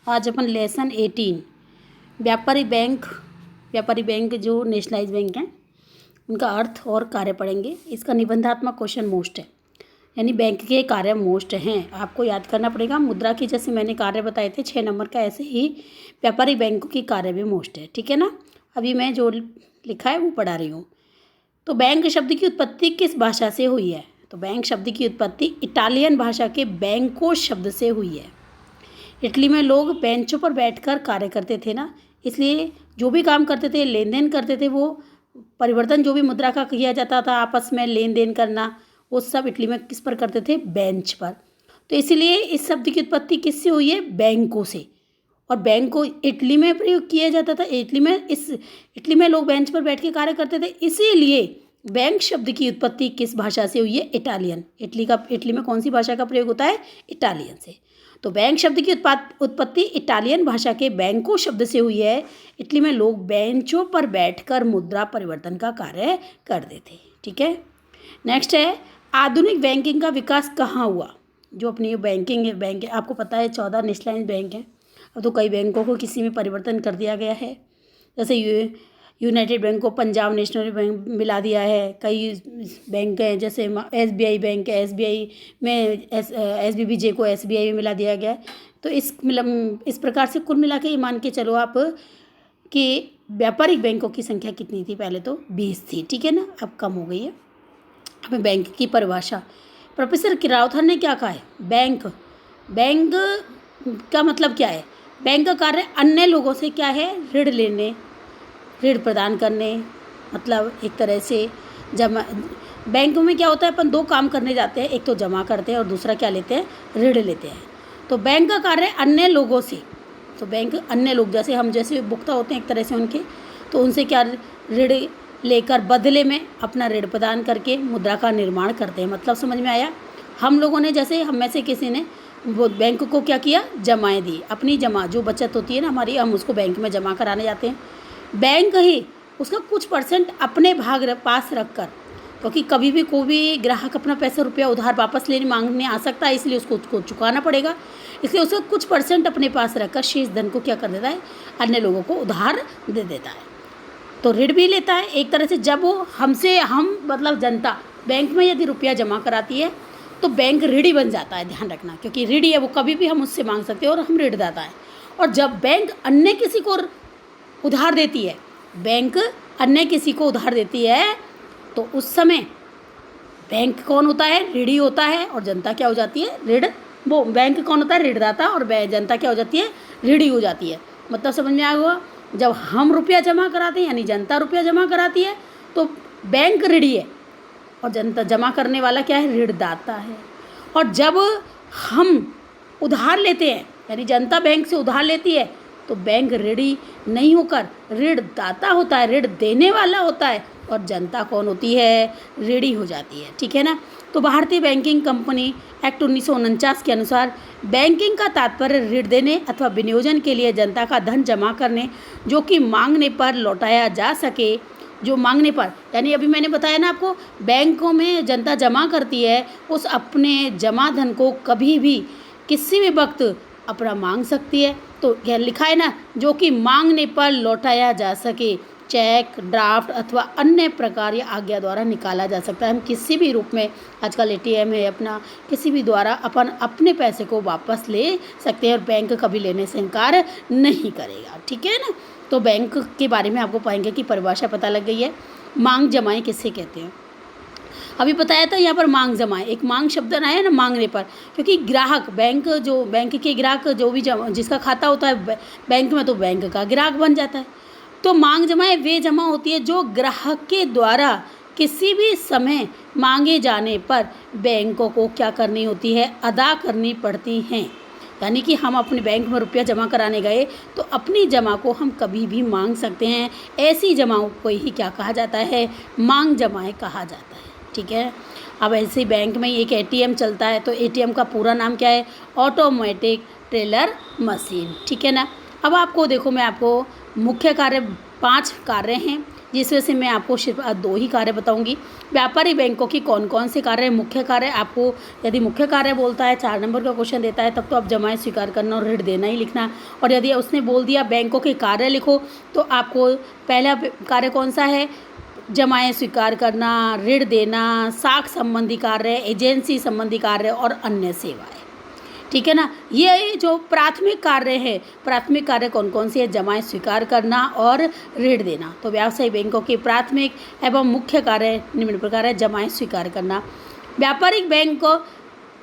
आज अपन लेसन 18 व्यापारी बैंक जो नेशनलाइज बैंक हैं उनका अर्थ और कार्य पढ़ेंगे। इसका निबंधात्मक क्वेश्चन मोस्ट है, यानी बैंक के कार्य मोस्ट हैं, आपको याद करना पड़ेगा। मुद्रा की जैसे मैंने कार्य बताए थे 6 नंबर का, ऐसे ही व्यापारी बैंक की कार्य भी मोस्ट है, ठीक है ना। अभी मैं जो लिखा है वो पढ़ा रही हूँ। तो बैंक शब्द की उत्पत्ति किस भाषा से हुई है? तो बैंक शब्द की उत्पत्ति इटालियन भाषा के बैंको शब्द से हुई है। इटली में लोग बेंचों पर बैठकर कार्य करते थे ना, इसलिए जो भी काम करते थे, लेन देन करते थे, वो परिवर्तन जो भी मुद्रा का किया जाता था, आपस में लेन देन करना, वो सब इटली में किस पर करते थे? बेंच पर। तो इसीलिए इस शब्द की उत्पत्ति किससे हुई है? बैंकों से। और बैंक को इटली में प्रयोग किया जाता था। इटली में लोग बेंच पर बैठ के कार्य करते थे, इसीलिए बैंक शब्द की उत्पत्ति किस भाषा से हुई है? इटालियन। इटली में कौन सी भाषा का प्रयोग होता है? इटालियन से। तो बैंक शब्द की उत्पत्ति इटालियन भाषा के बैंको शब्द से हुई है। इटली में लोग बेंचों पर बैठकर मुद्रा परिवर्तन का कार्य करते थे, ठीक है। नेक्स्ट है, आधुनिक बैंकिंग का विकास कहाँ हुआ? जो अपनी ये बैंक है, आपको पता है 14 नेशनलाइज बैंक हैं। अब तो कई बैंकों को किसी में परिवर्तन कर दिया गया है, जैसे यूनाइटेड बैंक को पंजाब नेशनल बैंक मिला दिया है। कई बैंक हैं जैसे SBI बैंक है, SBI में SBBJ को SBI में मिला दिया गया है। तो इस प्रकार से कुल मिला के ये मान के चलो आप कि व्यापारिक बैंकों की संख्या कितनी थी? पहले तो 20 थी, ठीक है ना, अब कम हो गई है। हमें बैंक की परिभाषा प्रोफेसर किरावथर ने क्या कहा है? बैंक का मतलब क्या है? बैंक का कार्य अन्य लोगों से क्या है? ऋण प्रदान करने, मतलब एक तरह से जमा। बैंकों में क्या होता है, अपन 2 काम करने जाते हैं, एक तो जमा करते हैं और दूसरा क्या लेते हैं? ऋण लेते हैं। तो बैंक का कार्य अन्य लोगों से, तो बैंक अन्य लोग जैसे भुगता होते हैं एक तरह से उनके, तो उनसे क्या ऋण लेकर बदले में अपना ऋण प्रदान करके मुद्रा का निर्माण करते हैं। मतलब समझ में आया? हम लोगों ने, जैसे हम में से किसी ने वो बैंक को क्या किया? जमाएं दी। अपनी जमा जो बचत होती है ना हमारी, हम उसको बैंक में जमा कराने जाते हैं। बैंक ही उसका कुछ % अपने पास रखकर, क्योंकि कभी भी कोई भी ग्राहक अपना पैसा रुपया उधार वापस मांगने आ सकता है, इसलिए उसको चुकाना पड़ेगा। इसलिए उसका कुछ % अपने पास रखकर शेष धन को क्या कर देता है? अन्य लोगों को उधार दे देता है। तो ऋण भी लेता है एक तरह से। जब वो मतलब जनता बैंक में यदि रुपया जमा कराती है तो बैंक ऋणी बन जाता है, ध्यान रखना, क्योंकि ऋणी है वो, कभी भी हम उससे मांग सकते हैं और हम ऋणदाता है। और जब बैंक अन्य किसी को उधार देती है, तो उस समय बैंक कौन होता है? ऋणी होता है, और जनता क्या हो जाती है? बैंक कौन होता है? ऋणदाता, और जनता क्या हो जाती है? ऋणी हो जाती है। मतलब समझ में आया होगा? जब हम रुपया जमा कराते हैं, यानी जनता रुपया जमा कराती है, तो बैंक ऋणी है और जनता जमा करने वाला क्या है? ऋणदाता है। और जब हम उधार लेते हैं, यानी जनता बैंक से उधार लेती है, तो बैंक ऋणी नहीं होकर ऋणदाता होता है, ऋण देने वाला होता है, और जनता कौन होती है? ऋणी हो जाती है, ठीक है ना। तो भारतीय बैंकिंग कंपनी एक्ट 1949 के अनुसार बैंकिंग का तात्पर्य ऋण देने अथवा विनियोजन के लिए जनता का धन जमा करने, जो कि मांगने पर लौटाया जा सके। जो मांगने पर, यानी अभी मैंने बताया ना आपको, बैंकों में जनता जमा करती है, उस अपने जमा धन को कभी भी किसी भी वक्त अपना मांग सकती है। तो यह लिखा है ना, जो कि मांगने पर लौटाया जा सके। चेक, ड्राफ्ट अथवा अन्य प्रकार या आज्ञा द्वारा निकाला जा सकता है। हम किसी भी रूप में, आजकल ATM है अपना, किसी भी द्वारा अपन अपने पैसे को वापस ले सकते हैं, और बैंक कभी लेने से इनकार नहीं करेगा, ठीक है ना। तो बैंक के बारे में आपको बैंक की परिभाषा पता लग गई है। मांग जमाएं किससे कहते हैं? अभी बताया था यहाँ पर मांग जमाएं, एक मांग शब्द आया ना मांगने पर, क्योंकि ग्राहक बैंक के ग्राहक जो भी जिसका खाता होता है बैंक में, तो बैंक का ग्राहक बन जाता है। तो मांग जमाएं वे जमा होती है जो ग्राहक के द्वारा किसी भी समय मांगे जाने पर बैंकों को क्या करनी होती है? अदा करनी पड़ती हैं। यानी कि हम अपने बैंक में रुपया जमा कराने गए, तो अपनी जमा को हम कभी भी मांग सकते हैं। ऐसी जमाओं को ही क्या कहा जाता है? मांग जमाएं कहा जाता है, ठीक है। अब ऐसे ही बैंक में एक ATM चलता है, तो ATM का पूरा नाम क्या है? ऑटोमेटिक टेलर मशीन, ठीक है ना। अब आपको देखो, मैं आपको मुख्य कार्य 5 कार्य हैं जिस वजह से मैं आपको सिर्फ 2 ही कार्य बताऊंगी। व्यापारिक बैंकों की कौन कौन से कार्य, मुख्य कार्य, आपको यदि मुख्य कार्य बोलता है 4 नंबर का क्वेश्चन देता है तब तो आप जमाएं स्वीकार करना और ऋण देना ही लिखना। और यदि उसने बोल दिया बैंकों के कार्य लिखो तो आपको पहला कार्य कौन सा है, जमाएं स्वीकार करना, ऋण देना, साख संबंधी कार्य, एजेंसी संबंधी कार्य और अन्य सेवाएं। ठीक है ना। ये जो प्राथमिक कार्य है, प्राथमिक कार्य कौन कौन से है, जमाएं स्वीकार करना और ऋण देना। तो व्यावसायिक बैंकों के प्राथमिक एवं मुख्य कार्य निम्न प्रकार है। जमाएं स्वीकार करना, व्यापारिक बैंक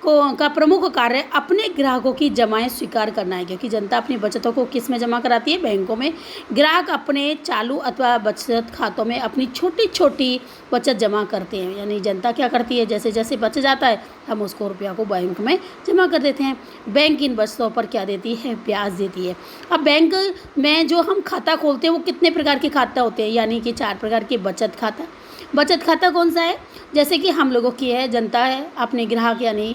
का प्रमुख कार्य अपने ग्राहकों की जमाएं स्वीकार करना है, क्योंकि जनता अपनी बचतों को किस में जमा कराती है, बैंकों में। ग्राहक अपने चालू अथवा बचत खातों में अपनी छोटी छोटी बचत जमा करते हैं, यानी जनता क्या करती है, जैसे जैसे बच जाता है हम उसको रुपया को बैंक में जमा कर देते हैं। बैंक इन बचतों पर क्या देती है, ब्याज देती है। अब बैंक में जो हम खाता खोलते हैं वो कितने प्रकार के खाता होते हैं, यानी कि 4 प्रकार के बचत खाता। बचत खाता कौन सा है, जैसे कि हम लोगों की है, जनता है, अपने ग्राहक यानी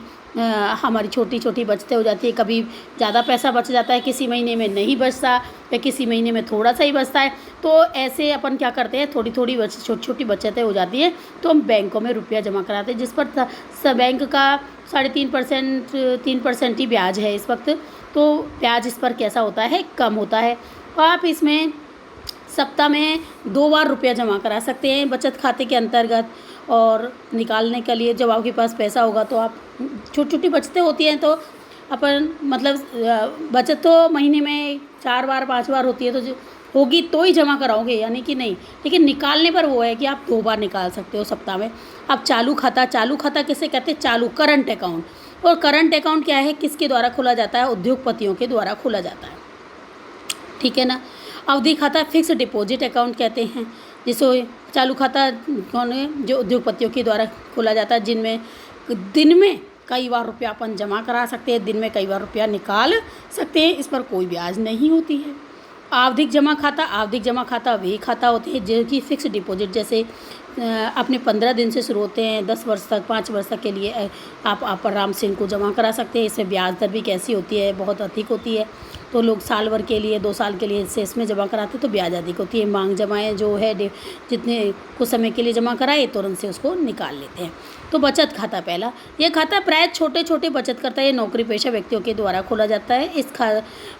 हमारी छोटी छोटी बचतें हो जाती है। कभी ज़्यादा पैसा बच जाता है, किसी महीने में नहीं बचता, या किसी महीने में थोड़ा सा ही बचता है, तो ऐसे अपन क्या करते हैं, थोड़ी थोड़ी छोटी छोटी बचतें हो जाती है तो हम बैंकों में रुपया जमा कराते हैं, जिस पर बैंक का 3.5% 3% ही ब्याज है इस वक्त। तो ब्याज इस पर कैसा होता है, कम होता है। आप इसमें सप्ताह में 2 बार रुपया जमा करा सकते हैं बचत खाते के अंतर्गत। और निकालने के लिए जब आपके पास पैसा होगा तो आप छोटी छोटी बचतें होती हैं तो अपन मतलब बचत तो महीने में 4 बार 5 बार होती है, तो होगी तो ही जमा कराओगे, यानी कि नहीं। लेकिन निकालने पर वो है कि आप 2 बार निकाल सकते हो सप्ताह में। अब चालू खाता किसे कहते हैं, चालू, करंट अकाउंट। और करंट अकाउंट क्या है, किसके द्वारा खोला जाता है, उद्योगपतियों के द्वारा खोला जाता है। ठीक है ना। अवधि खाता फिक्स डिपॉजिट अकाउंट कहते हैं, जिसको चालू खाता कौन है, जो उद्योगपतियों के द्वारा खोला जाता है, जिनमें दिन में कई बार रुपया अपन जमा करा सकते हैं, दिन में कई बार रुपया निकाल सकते हैं, इस पर कोई ब्याज नहीं होती है। आवधिक जमा खाता वे खाता होते हैं जो कि फिक्स डिपॉजिट, जैसे अपने 15 दिन से शुरू होते हैं, 10 वर्ष तक, 5 वर्ष तक के लिए आप आराम से इनको जमा करा सकते हैं। इसमें ब्याज दर भी कैसी होती है, बहुत अधिक होती है। तो लोग साल भर के लिए, 2 साल के लिए से इसमें जमा कराते तो ब्याज अधिक होती है। मांग जमाएँ जो है जितने कुछ समय के लिए जमा कराए तुरंत से उसको निकाल लेते हैं। तो बचत खाता पहला, यह खाता प्राय छोटे छोटे बचतकर्ता या नौकरी पेशा व्यक्तियों के द्वारा खोला जाता है। इस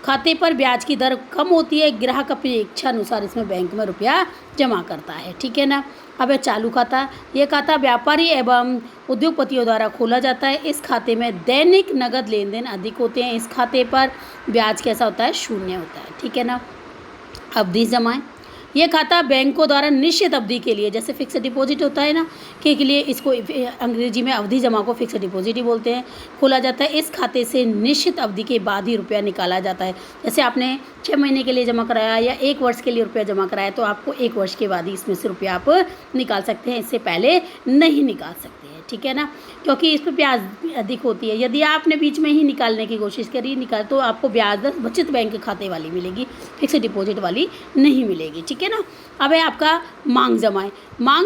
खाते पर ब्याज की दर कम होती है, ग्राहक अपनी इच्छा अनुसार इसमें बैंक में रुपया जमा करता है। ठीक है ना। अब है चालू खाता, यह खाता व्यापारी एवं उद्योगपतियों द्वारा खोला जाता है। इस खाते में दैनिक नगद लेन देन अधिक होते हैं। इस खाते पर ब्याज कैसा होता है, 0 होता है। ठीक है ना। अवधि जमाएं, यह खाता बैंकों द्वारा निश्चित अवधि के लिए, जैसे फिक्स डिपॉजिट होता है ना के लिए, इसको अंग्रेजी में अवधि जमा को फिक्स डिपॉजिट ही बोलते हैं, खोला जाता है। इस खाते से निश्चित अवधि के बाद ही रुपया निकाला जाता है। जैसे आपने 6 महीने के लिए जमा कराया या 1 वर्ष के लिए रुपया जमा कराया तो आपको 1 वर्ष के बाद ही इसमें से रुपया आप निकाल सकते हैं, इससे पहले नहीं निकाल सकते हैं। ठीक है ना, क्योंकि इस पर ब्याज अधिक होती है। यदि आपने बीच में ही निकालने की कोशिश करी तो आपको ब्याज दर बचत बैंक खाते वाली मिलेगी, फिक्स डिपॉजिट वाली नहीं मिलेगी। ठीक है ना। अब है आपका मांग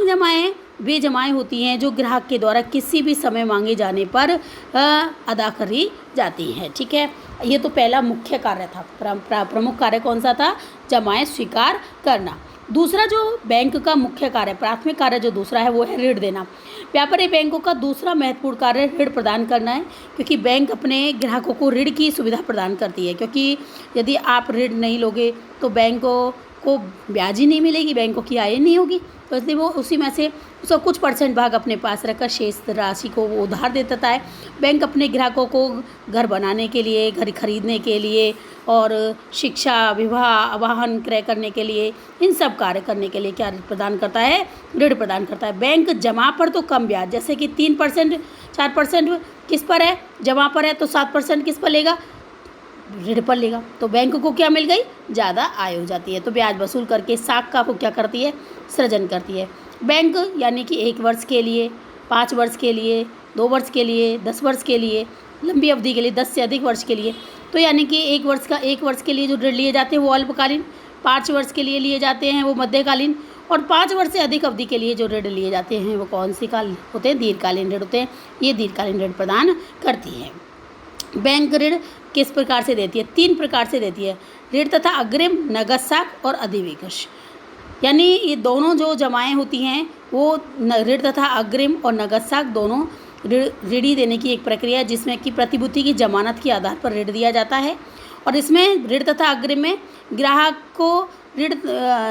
जमाएँ वे जमाएँ होती हैं जो ग्राहक के द्वारा किसी भी समय मांगे जाने पर अदा करी जाती हैं। ठीक है। ये तो पहला मुख्य कार्य था। प्रमुख कार्य कौन सा था, जमाएँ स्वीकार करना। दूसरा जो बैंक का मुख्य कार्य, प्राथमिक कार्य जो दूसरा है वो है ऋण देना। व्यापारिक बैंकों का दूसरा महत्वपूर्ण कार्य ऋण प्रदान करना है, क्योंकि बैंक अपने ग्राहकों को ऋण की सुविधा प्रदान करती है। क्योंकि यदि आप ऋण नहीं लोगे तो बैंकों को ब्याज ही नहीं मिलेगी, बैंकों की आय नहीं होगी, तो इसलिए वो उसी में से उसका कुछ % भाग अपने पास रखकर शेष राशि को वो उधार दे देता है। बैंक अपने ग्राहकों को घर बनाने के लिए, घर खरीदने के लिए और शिक्षा, विवाह, वाहन क्रय करने के लिए, इन सब कार्य करने के लिए क्या प्रदान करता है, ऋण प्रदान करता है। बैंक जमा पर तो कम ब्याज, जैसे कि 3% 4% किस पर है, जमा पर है, तो 7% किस पर लेगा, ऋण पर लेगा। तो बैंक को क्या मिल गई, ज़्यादा आय हो जाती है। तो ब्याज वसूल करके साख का वो क्या करती है, सृजन करती है। बैंक यानी कि 1 वर्ष के लिए, 5 वर्ष के लिए, 2 वर्ष के लिए, 10 वर्ष के लिए, लंबी अवधि के लिए, 10 से अधिक वर्ष के लिए। तो यानी कि 1 वर्ष के लिए जो ऋण लिए जाते हैं वो अल्पकालीन, 5 वर्ष के लिए लिए जाते हैं वो मध्यकालीन, और 5 वर्ष से अधिक अवधि के लिए जो ऋण लिए जाते हैं वो कौन सी काल होते हैं, दीर्घकालीन ऋण होते हैं। ये दीर्घकालीन ऋण प्रदान करती है। बैंक ऋण किस प्रकार से देती है, 3 प्रकार से देती है, ऋण तथा अग्रिम, नगद साख और अधिविकश। यानी ये दोनों जो जमाएं होती हैं वो ऋण तथा अग्रिम और नगद साख दोनों ऋणी देने की एक प्रक्रिया है, जिसमें कि प्रतिभूति की जमानत के आधार पर ऋण दिया जाता है। और इसमें ऋण तथा अग्रिम में ग्राहक को ऋण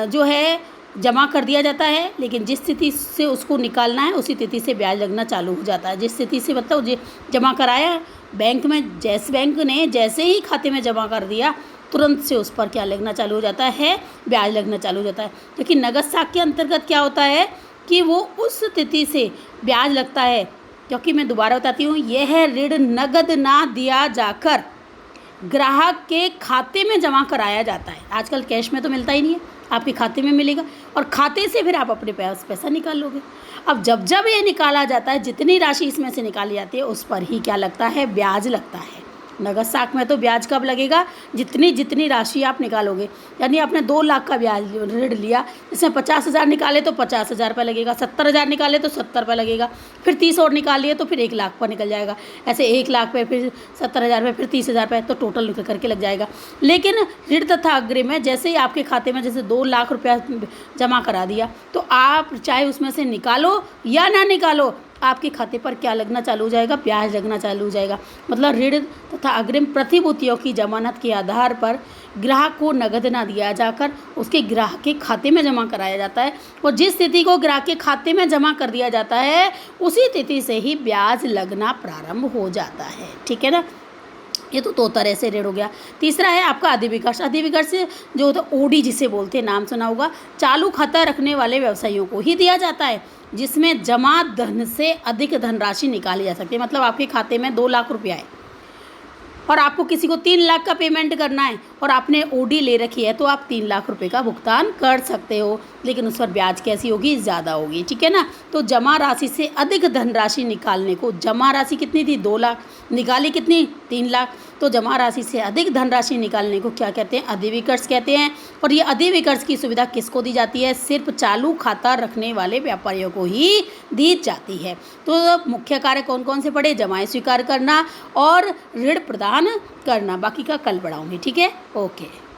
जो है जमा कर दिया जाता है, लेकिन जिस स्थिति से उसको निकालना है उसी तिथि से ब्याज लगना चालू हो जाता है। जिस स्थिति से मतलब जमा कराया बैंक में, बैंक ने जैसे ही खाते में जमा कर दिया तुरंत से उस पर क्या लगना चालू हो जाता है, ब्याज लगना चालू हो जाता है। लेकिन नगद साख के अंतर्गत क्या होता है कि वो उस तिथि से ब्याज लगता है, क्योंकि मैं दोबारा बताती हूँ, यह ऋण नगद ना दिया जाकर ग्राहक के खाते में जमा कराया जाता है। आजकल कैश में तो मिलता ही नहीं है, आपके खाते में मिलेगा और खाते से फिर आप अपने पास पैसा निकाल लोगे। अब जब जब ये निकाला जाता है, जितनी राशि इसमें से निकाली जाती है उस पर ही क्या लगता है, ब्याज लगता है। नगद साख में तो ब्याज कब लगेगा, जितनी राशि आप निकालोगे। यानी आपने 2 लाख का ब्याज ऋण लिया, इसमें 50,000 निकाले तो 50,000 रुपये लगेगा, 70,000 निकाले तो 70 रुपये लगेगा, फिर 30 और निकाल लिए तो फिर 1 लाख पर निकल जाएगा। ऐसे 1 लाख पे फिर 70,000 रुपये, फिर 30,000 रुपये, तो टोटल निकल करके लग जाएगा। लेकिन ऋण तथा अग्रिम में जैसे ही आपके खाते में जैसे 2 लाख रुपया जमा करा दिया, तो आप चाहे उसमें से निकालो या ना निकालो, आपके खाते पर क्या लगना चालू हो जाएगा, ब्याज लगना चालू हो जाएगा। मतलब ऋण तथा अग्रिम प्रतिभूतियों की जमानत के आधार पर ग्राहक को नगद ना दिया जाकर उसके ग्राहक के खाते में जमा कराया जाता है, और जिस तिथि को ग्राहक के खाते में जमा कर दिया जाता है उसी तिथि से ही ब्याज लगना प्रारंभ हो जाता है। ठीक है ना, ये तो 2 तरह से ऋण हो गया। तीसरा है आपका अधिविकर्ष। अधिविकर्ष जो होता है ओडी जिसे बोलते हैं, नाम सुना होगा, चालू खाता रखने वाले व्यवसायियों को ही दिया जाता है, जिसमें जमा धन से अधिक धनराशि निकाली जा सकती है। मतलब आपके खाते में 2 लाख रुपया है और आपको किसी को 3 लाख का पेमेंट करना है और आपने ओडी ले रखी है, तो आप 3 लाख रुपए का भुगतान कर सकते हो, लेकिन उस पर ब्याज कैसी होगी, ज़्यादा होगी। ठीक है ना, तो जमा राशि से अधिक धनराशि निकालने को, जमा राशि कितनी थी, 2 लाख, निकाली कितनी, 3 लाख, तो जमा राशि से अधिक धनराशि निकालने को क्या कहते हैं, अधिविकर्ष कहते हैं। और ये अधिविकर्ष की सुविधा किसको दी जाती है, सिर्फ चालू खाता रखने वाले व्यापारियों को ही दी जाती है। तो मुख्य कार्य कौन कौन से पड़े, जमाएं स्वीकार करना और ऋण प्रदान करना। बाकी का कल पढ़ाऊंगी। ठीक है, ओके।